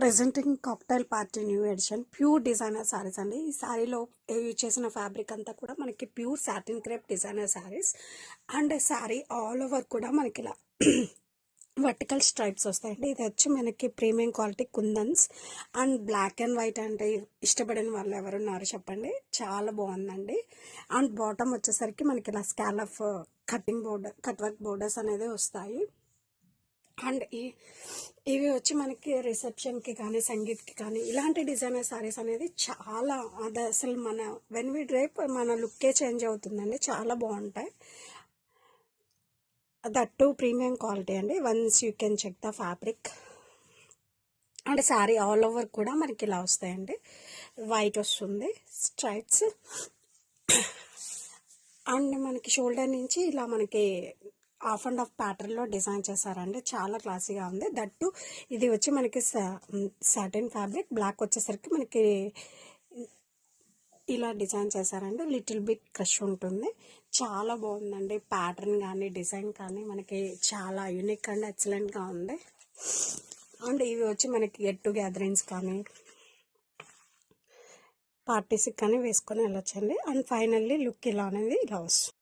Presenting cocktail party new edition pure designer saris అండి. ఈ శారీలో యూజ్ చేసిన ఫ్యాబ్రిక్ అంతా కూడా మనకి pure satin crepe designer saris. And sari all over కూడా మనకి ఇలా వర్టికల్ స్ట్రైప్స్ వస్తాయండి. ఇది వచ్చి మనకి premium quality kundans and black and white అంటే ఇష్టపడిన వాళ్ళు ఎవరున్నారు చెప్పండి, చాలా బాగుందండి. అండ్ బాటమ్ వచ్చేసరికి మనకి ఇలా scallop cutting border cut work borders అనేది వస్తాయి. అండ్ ఇవి వచ్చి మనకి రిసెప్షన్కి కానీ సంగీత్కి కానీ ఇలాంటి డిజైనర్ శారీస్ అనేది చాలా, అది అసలు మన వెన్ వి డ్రైప్ మన లుక్కే చేంజ్ అవుతుందండి, చాలా బాగుంటాయి. దట్ టు ప్రీమియం క్వాలిటీ అండి. Once you can check the fabric. And sari all over కూడా మనకి ఇలా వస్తాయండి, వైట్ వస్తుంది స్ట్రైప్స్. అండ్ మనకి షోల్డర్ నుంచి ఇలా మనకి హాఫ్ అండ్ హాఫ్ ప్యాటర్న్లో డిజైన్ చేశారండి, చాలా క్లాసీగా ఉంది. దట్టు ఇది వచ్చి మనకి సాటిన్ ఫ్యాబ్రిక్, బ్లాక్ వచ్చేసరికి మనకి ఇలా డిజైన్ చేశారండి. లిటిల్ బిట్ క్రష్ ఉంటుంది, చాలా బాగుందండి. ప్యాటర్న్ కానీ డిజైన్ కానీ మనకి చాలా యూనిక్ అండ్ ఎక్సలెంట్గా ఉంది. అండ్ ఇవి వచ్చి మనకి గెట్ టు గ్యాదరింగ్స్ కానీ పార్టీస్కి కానీ వేసుకొని వెళ్ళొచ్చండి. అండ్ ఫైనల్లీ లుక్ ఇలా అనేది ఇలా వస్తుంది.